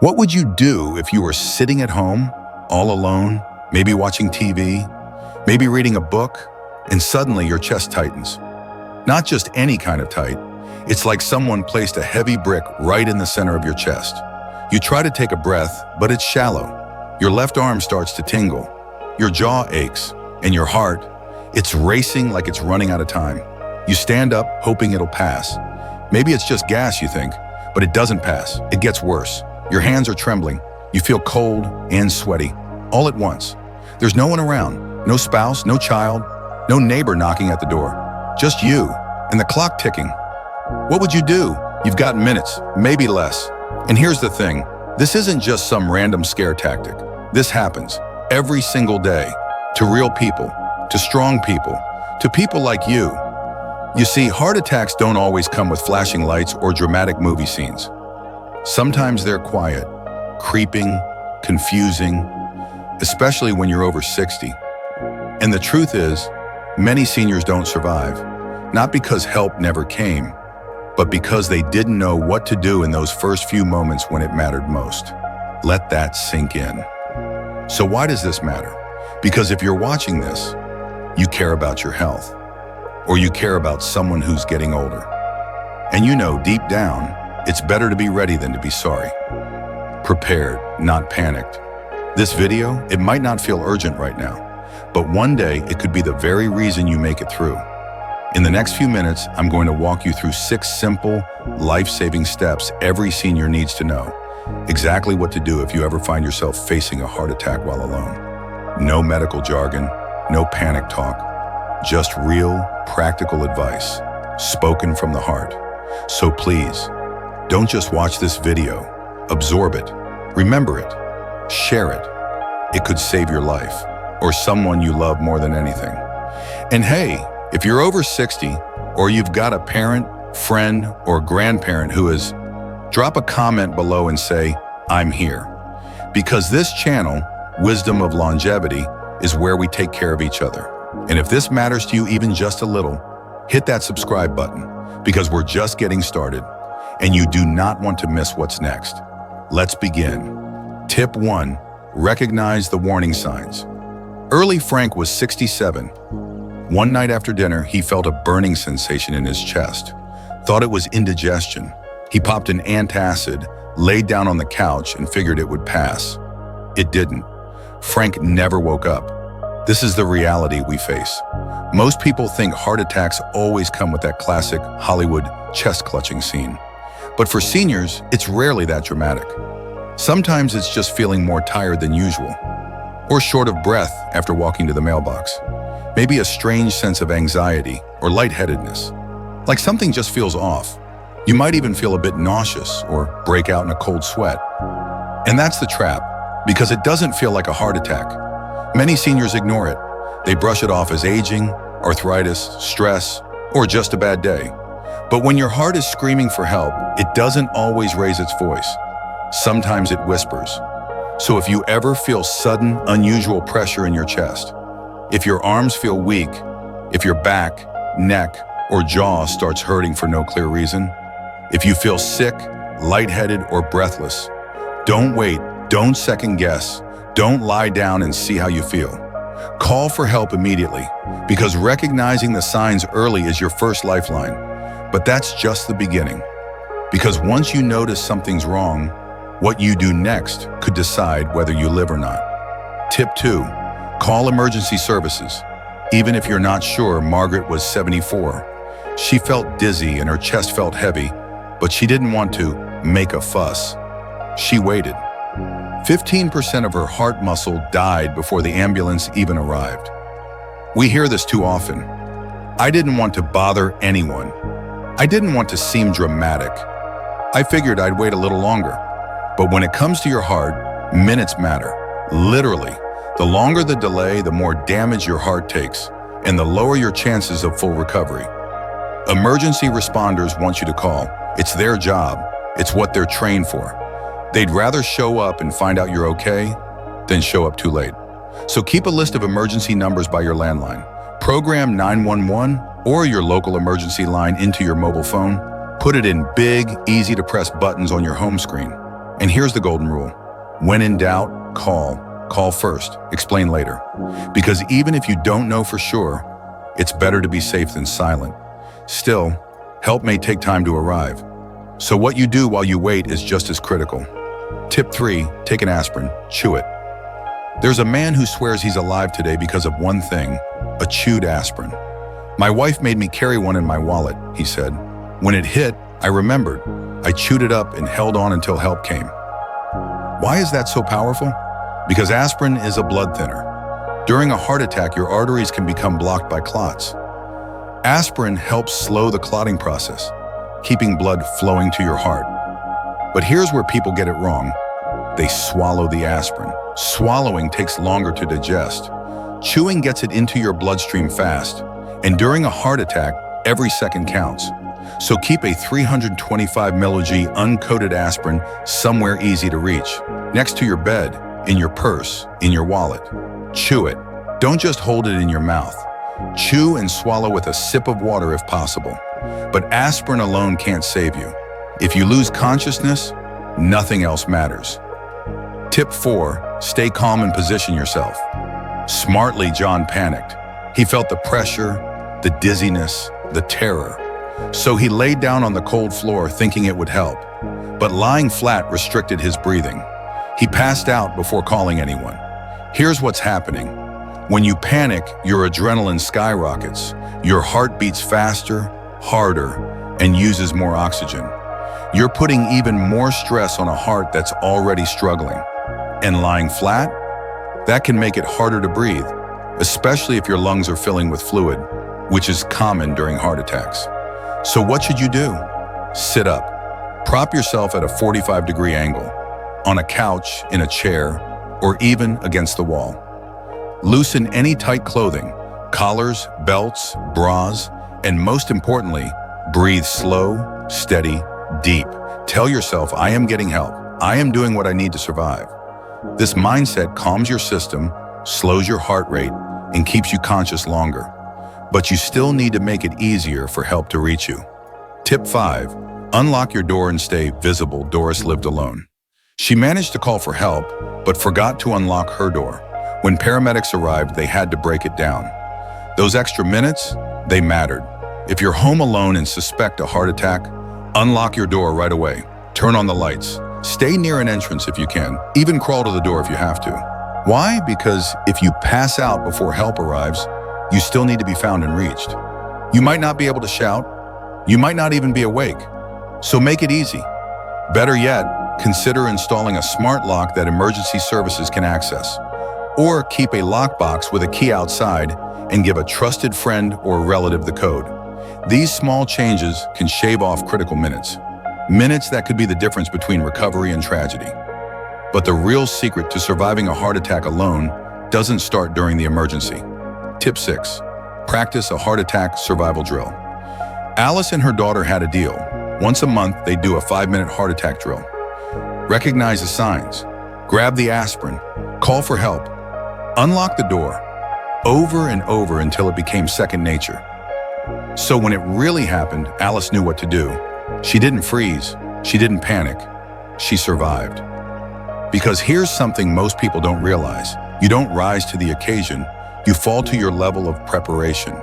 What would you do if you were sitting at home, all alone, maybe watching TV, maybe reading a book, and suddenly your chest tightens? Not just any kind of tight. It's like someone placed a heavy brick right in the center of your chest. You try to take a breath, but it's shallow. Your left arm starts to tingle. Your jaw aches, and your heart, it's racing like it's running out of time. You stand up, hoping it'll pass. Maybe it's just gas, you think, but it doesn't pass. It gets worse. Your hands are trembling. You feel cold and sweaty, all at once. There's no one around, no spouse, no child, no neighbor knocking at the door. Just you, and the clock ticking. What would you do? You've got minutes, maybe less. And here's the thing, this isn't just some random scare tactic. This happens every single day, to real people, to strong people, to people like you. You see, heart attacks don't always come with flashing lights or dramatic movie scenes. Sometimes they're quiet, creeping, confusing, especially when you're over 60. And the truth is, many seniors don't survive, not because help never came, but because they didn't know what to do in those first few moments when it mattered most. Let that sink in. So why does this matter? Because if you're watching this, you care about your health, or you care about someone who's getting older. And you know deep down, it's better to be ready than to be sorry. Prepared, not panicked. This video, it might not feel urgent right now, but one day it could be the very reason you make it through. In the next few minutes, I'm going to walk you through 6 simple, life-saving steps every senior needs to know. Exactly what to do if you ever find yourself facing a heart attack while alone. No medical jargon, no panic talk, just real, practical advice, spoken from the heart. So please, don't just watch this video, absorb it, remember it, share it. It could save your life, or someone you love more than anything. And hey, if you're over 60, or you've got a parent, friend, or grandparent who is, drop a comment below and say, I'm here. Because this channel, Wisdom of Longevity, is where we take care of each other. And if this matters to you even just a little, hit that subscribe button, because we're just getting started, and you do not want to miss what's next. Let's begin. Tip 1, recognize the warning signs. Early Frank was 67. One night after dinner, he felt a burning sensation in his chest. Thought it was indigestion. He popped an antacid, laid down on the couch, and figured it would pass. It didn't. Frank never woke up. This is the reality we face. Most people think heart attacks always come with that classic Hollywood chest-clutching scene. But for seniors, it's rarely that dramatic. Sometimes it's just feeling more tired than usual, or short of breath after walking to the mailbox. Maybe a strange sense of anxiety or lightheadedness, like something just feels off. You might even feel a bit nauseous or break out in a cold sweat. And that's the trap, because it doesn't feel like a heart attack. Many seniors ignore it. They brush it off as aging, arthritis, stress, or just a bad day. But when your heart is screaming for help, it doesn't always raise its voice. Sometimes it whispers. So if you ever feel sudden, unusual pressure in your chest, if your arms feel weak, if your back, neck, or jaw starts hurting for no clear reason, if you feel sick, lightheaded, or breathless, don't wait, don't second guess, don't lie down and see how you feel. Call for help immediately, because recognizing the signs early is your first lifeline. But that's just the beginning. Because once you notice something's wrong, what you do next could decide whether you live or not. Tip 2, call emergency services. Even if you're not sure, Margaret was 74. She felt dizzy and her chest felt heavy, but she didn't want to make a fuss. She waited. 15% of her heart muscle died before the ambulance even arrived. We hear this too often. I didn't want to bother anyone. I didn't want to seem dramatic. I figured I'd wait a little longer. But when it comes to your heart, minutes matter. Literally. The longer the delay, the more damage your heart takes, and the lower your chances of full recovery. Emergency responders want you to call. It's their job. It's what they're trained for. They'd rather show up and find out you're okay than show up too late. So keep a list of emergency numbers by your landline. Program 911 or your local emergency line into your mobile phone. Put it in big, easy-to-press buttons on your home screen. And here's the golden rule. When in doubt, call. Call first, explain later. Because even if you don't know for sure, it's better to be safe than silent. Still, help may take time to arrive. So what you do while you wait is just as critical. Tip 3, take an aspirin, chew it. There's a man who swears he's alive today because of one thing, a chewed aspirin. My wife made me carry one in my wallet, he said. When it hit, I remembered. I chewed it up and held on until help came. Why is that so powerful? Because aspirin is a blood thinner. During a heart attack, your arteries can become blocked by clots. Aspirin helps slow the clotting process, keeping blood flowing to your heart. But here's where people get it wrong. They swallow the aspirin. Swallowing takes longer to digest. Chewing gets it into your bloodstream fast. And during a heart attack, every second counts. So keep a 325 mg uncoated aspirin somewhere easy to reach. Next to your bed, in your purse, in your wallet. Chew it. Don't just hold it in your mouth. Chew and swallow with a sip of water if possible. But aspirin alone can't save you. If you lose consciousness, nothing else matters. Tip 4, stay calm and position yourself. Smartly, John panicked. He felt the pressure, the dizziness, the terror. So he laid down on the cold floor thinking it would help. But lying flat restricted his breathing. He passed out before calling anyone. Here's what's happening. When you panic, your adrenaline skyrockets. Your heart beats faster, harder, and uses more oxygen. You're putting even more stress on a heart that's already struggling. And lying flat? That can make it harder to breathe, especially if your lungs are filling with fluid, which is common during heart attacks. So what should you do? Sit up. Prop yourself at a 45-degree angle, on a couch, in a chair, or even against the wall. Loosen any tight clothing, collars, belts, bras, and most importantly, breathe slow, steady, deep. Tell yourself, I am getting help. I am doing what I need to survive. This mindset calms your system, slows your heart rate, and keeps you conscious longer. But you still need to make it easier for help to reach you. Tip 5, unlock your door and stay visible. Doris lived alone. She managed to call for help, but forgot to unlock her door. When paramedics arrived, they had to break it down. Those extra minutes, they mattered. If you're home alone and suspect a heart attack, unlock your door right away. Turn on the lights. Stay near an entrance if you can. Even crawl to the door if you have to. Why? Because if you pass out before help arrives, you still need to be found and reached. You might not be able to shout. You might not even be awake. So make it easy. Better yet, consider installing a smart lock that emergency services can access. Or keep a lockbox with a key outside and give a trusted friend or relative the code. These small changes can shave off critical minutes. Minutes that could be the difference between recovery and tragedy. But the real secret to surviving a heart attack alone doesn't start during the emergency. Tip 6, practice a heart attack survival drill. Alice and her daughter had a deal. Once a month, they'd do a 5-minute heart attack drill. Recognize the signs, grab the aspirin, call for help, unlock the door, over and over until it became second nature. So when it really happened, Alice knew what to do. She didn't freeze, she didn't panic, she survived. Because here's something most people don't realize. You don't rise to the occasion, you fall to your level of preparation.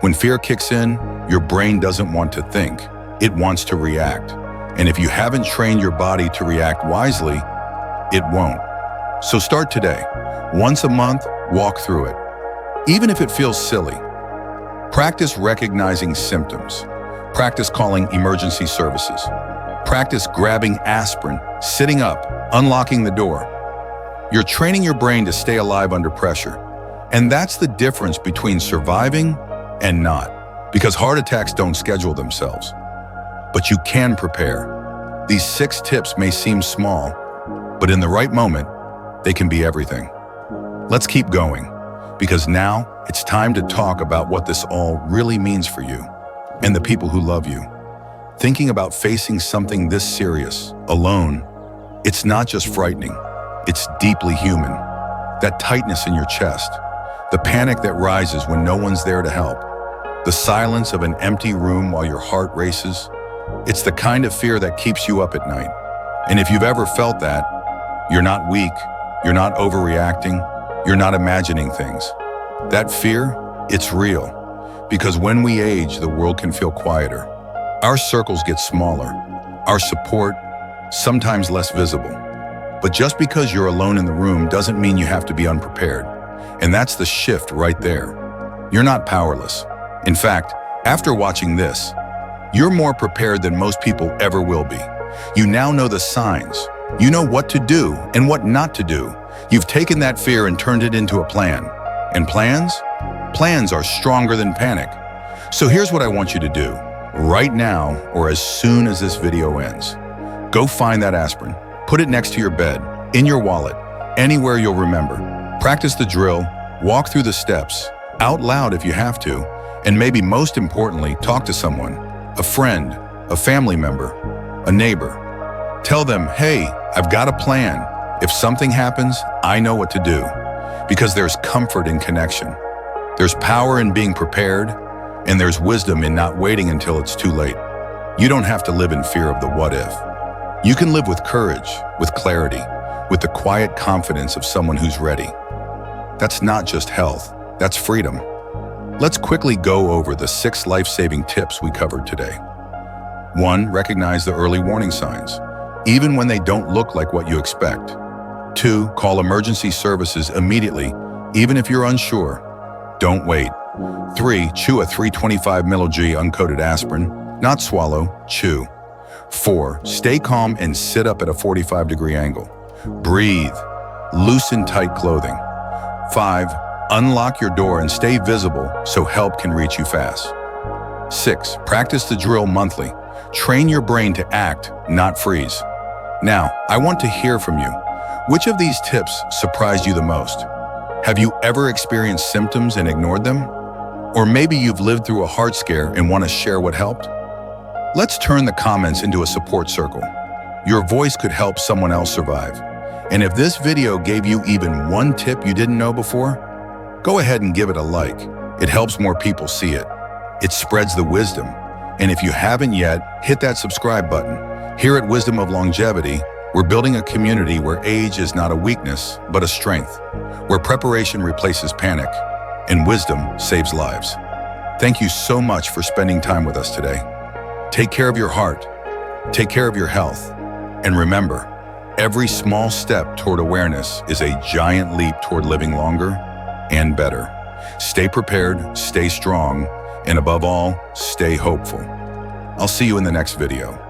When fear kicks in, your brain doesn't want to think, it wants to react. And if you haven't trained your body to react wisely, it won't. So start today. Once a month, walk through it. Even if it feels silly. Practice recognizing symptoms. Practice calling emergency services. Practice grabbing aspirin, sitting up, unlocking the door. You're training your brain to stay alive under pressure. And that's the difference between surviving and not. Because heart attacks don't schedule themselves. But you can prepare. These 6 tips may seem small, but in the right moment, they can be everything. Let's keep going, because now it's time to talk about what this all really means for you and the people who love you. Thinking about facing something this serious, alone, it's not just frightening, it's deeply human. That tightness in your chest, the panic that rises when no one's there to help, the silence of an empty room while your heart races, it's the kind of fear that keeps you up at night. And if you've ever felt that, you're not weak, you're not overreacting, you're not imagining things. That fear, it's real. Because when we age, the world can feel quieter. Our circles get smaller, our support sometimes less visible. But just because you're alone in the room doesn't mean you have to be unprepared. And that's the shift right there. You're not powerless. In fact, after watching this, you're more prepared than most people ever will be. You now know the signs. You know what to do and what not to do. You've taken that fear and turned it into a plan. And plans are stronger than panic. So here's what I want you to do. Right now, or as soon as this video ends, go find that aspirin. Put it next to your bed, in your wallet, anywhere you'll remember. Practice the drill, walk through the steps, out loud if you have to, and maybe most importantly, talk to someone, a friend, a family member, a neighbor. Tell them, hey, I've got a plan. If something happens, I know what to do. Because there's comfort in connection. There's power in being prepared, and there's wisdom in not waiting until it's too late. You don't have to live in fear of the what if. You can live with courage, with clarity, with the quiet confidence of someone who's ready. That's not just health, that's freedom. Let's quickly go over the 6 life-saving tips we covered today. 1. Recognize the early warning signs, even when they don't look like what you expect. 2. Call emergency services immediately, even if you're unsure. Don't wait. 3. Chew a 325 mg uncoated aspirin, not swallow, chew. 4. Stay calm and sit up at a 45-degree angle. Breathe. Loosen tight clothing. 5. Unlock your door and stay visible so help can reach you fast. 6. Practice the drill monthly. Train your brain to act, not freeze. Now, I want to hear from you. Which of these tips surprised you the most? Have you ever experienced symptoms and ignored them? Or maybe you've lived through a heart scare and want to share what helped? Let's turn the comments into a support circle. Your voice could help someone else survive. And if this video gave you even one tip you didn't know before, go ahead and give it a like. It helps more people see it. It spreads the wisdom. And if you haven't yet, hit that subscribe button. Here at Wisdom of Longevity, we're building a community where age is not a weakness, but a strength, where preparation replaces panic and wisdom saves lives. Thank you so much for spending time with us today. Take care of your heart, take care of your health, and remember, every small step toward awareness is a giant leap toward living longer and better. Stay prepared, stay strong, and above all, stay hopeful. I'll see you in the next video.